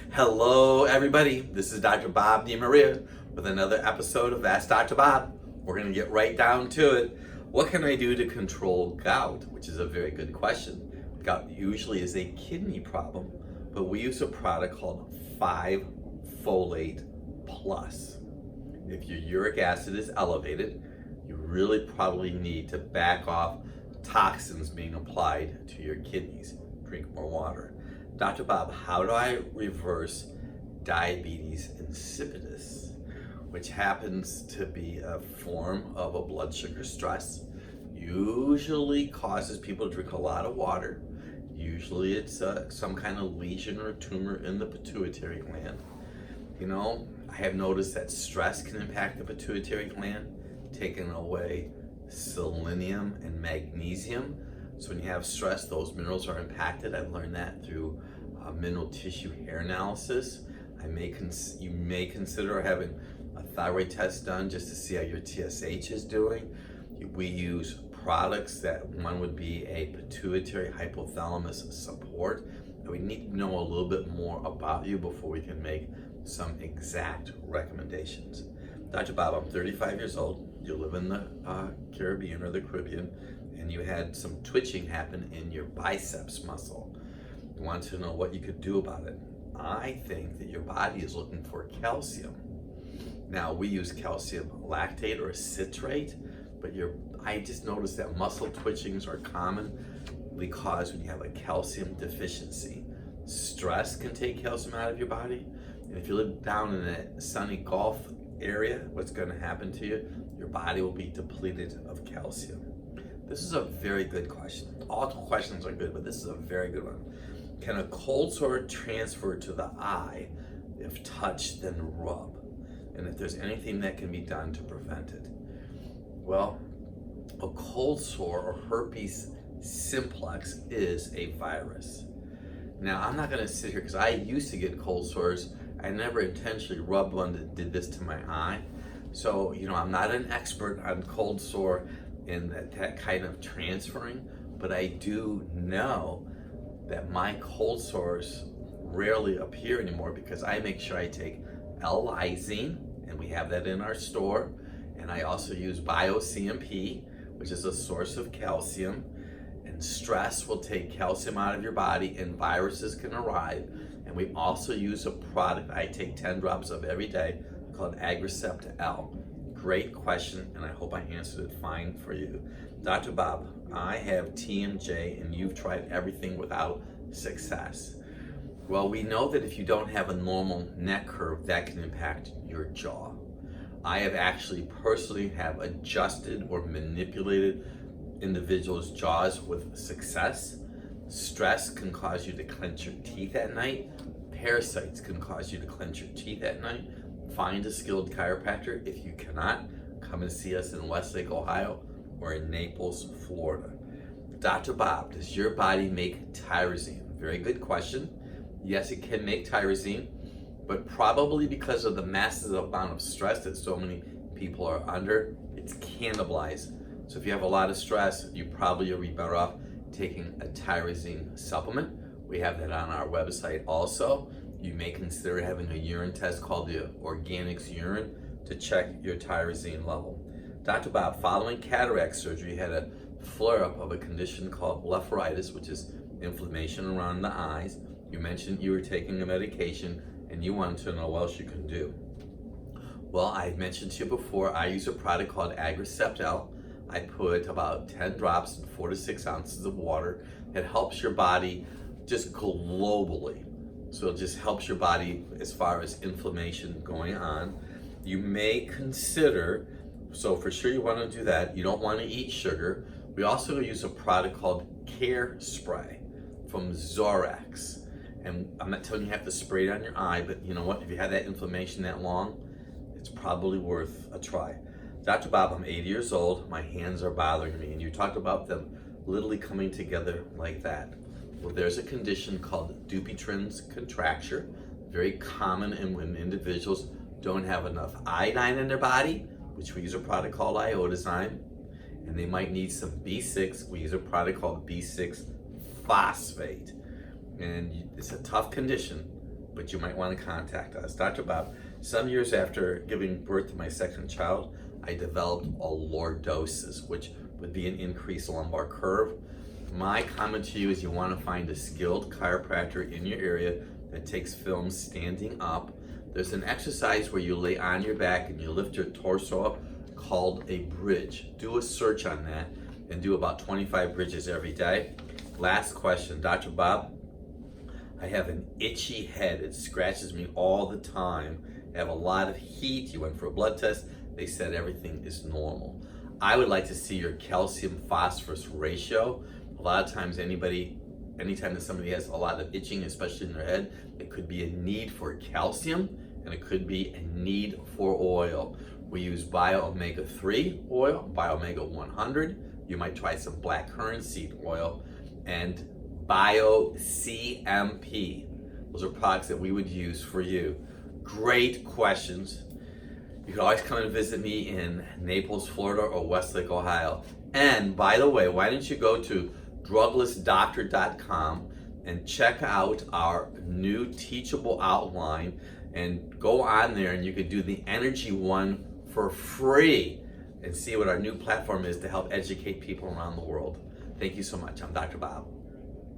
Hello, everybody. This is Dr. Bob DeMaria with another episode of Ask Dr. Bob. We're going to get right down to it. What can I do to control gout? Which is a very good question. Gout usually is a kidney problem, but we use a product called Folate-5 Plus. If your uric acid is elevated, you really probably need to back off toxins being applied to your kidneys. Drink more water. Dr. Bob, how do I reverse diabetes insipidus, which happens to be a form of a blood sugar stress? Usually causes people to drink a lot of water. Usually it's some kind of lesion or tumor in the pituitary gland. You know, I have noticed that stress can impact the pituitary gland, taking away selenium and magnesium. So when you have stress, those minerals are impacted. I've learned that through mineral tissue hair analysis. You may consider having a thyroid test done just to see how your TSH is doing. We use products that one would be a pituitary hypothalamus support. And we need to know a little bit more about you before we can make some exact recommendations. Dr. Bob, I'm 35 years old. You live in the Caribbean or the Caribbean, and you had some twitching happen in your biceps muscle. You want to know what you could do about it. I think that your body is looking for calcium. Now, we use calcium lactate or citrate, but I just noticed that muscle twitchings are commonly caused when you have a calcium deficiency. Stress can take calcium out of your body, and if you live down in a sunny Gulf area, what's going to happen to you? Your body will be depleted of calcium. This is a very good question. All questions are good, but this is a very good one. Can a cold sore transfer to the eye if touched, then rub? And if there's anything that can be done to prevent it? Well, a cold sore or herpes simplex is a virus. Now, I'm not going to sit here because I used to get cold sores. I never intentionally rubbed one that did this to my eye. So, I'm not an expert on cold sore and that kind of transferring, but I do know that my cold sores rarely appear anymore because I make sure I take L-lysine, and we have that in our store, and I also use BioCMP, which is a source of calcium, and stress will take calcium out of your body and viruses can arrive. And we also use a product I take 10 drops of every day called agrisept-l. Great question, and I hope I answered it fine for you. Dr. Bob, I have TMJ and you've tried everything without success. Well, we know that if you don't have a normal neck curve, that can impact your jaw. I have actually personally have adjusted or manipulated individuals' jaws with success. Stress can cause you to clench your teeth at night. Parasites can cause you to clench your teeth at night. Find a skilled chiropractor. If you cannot, come and see us in Westlake, Ohio, or in Naples, Florida. Dr. Bob, does your body make tyrosine? Very good question. Yes, it can make tyrosine, but probably because of the massive amount of stress that so many people are under, it's cannibalized. So if you have a lot of stress, you probably will be better off taking a tyrosine supplement. We have that on our website also. You may consider having a urine test called the organics urine to check your tyrosine level. Dr. Bob, following cataract surgery, you had a flare-up of a condition called Blepharitis, which is inflammation around the eyes. You mentioned you were taking a medication and you wanted to know what else you can do. Well, I mentioned to you before, I use a product called agrisept-l. I put about 10 drops in 4 to 6 ounces of water. It helps your body just globally. So it just helps your body as far as inflammation going on. You may consider, so for sure you want to do that. You don't want to eat sugar. We also use a product called Care Spray from Zorax. And I'm not telling you have to spray it on your eye, but you know what? If you have that inflammation that long, it's probably worth a try. Dr. Bob, I'm 80 years old. My hands are bothering me. And you talked about them literally coming together like that. Well, there's a condition called Dupuytren's contracture, very common in when individuals don't have enough iodine in their body, which we use a product called iodine, and they might need some B6. We use a product called B6 phosphate. And it's a tough condition, but you might want to contact us. Dr. Bob, some years after giving birth to my second child, I developed a lordosis, which would be an increased lumbar curve. My comment to you is you want to find a skilled chiropractor in your area that takes film standing up. There's an exercise where you lay on your back and you lift your torso up called a bridge. Do a search on that and do about 25 bridges every day. Last question, Dr. Bob, I have an itchy head. It scratches me all the time. I have a lot of heat. You went for a blood test. They said everything is normal. I would like to see your calcium phosphorus ratio. A lot of times anytime that somebody has a lot of itching, especially in their head, it could be a need for calcium and it could be a need for oil. We use Bio Omega 3 oil, Bio Omega 100. You might try some black currant seed oil and Bio CMP. Those are products that we would use for you. Great questions. You can always come and visit me in Naples, Florida or Westlake, Ohio. And by the way, why don't you go to druglessdoctor.com and check out our new teachable outline and go on there and you could do the energy one for free and see what our new platform is to help educate people around the world. Thank you so much. I'm Dr. Bob.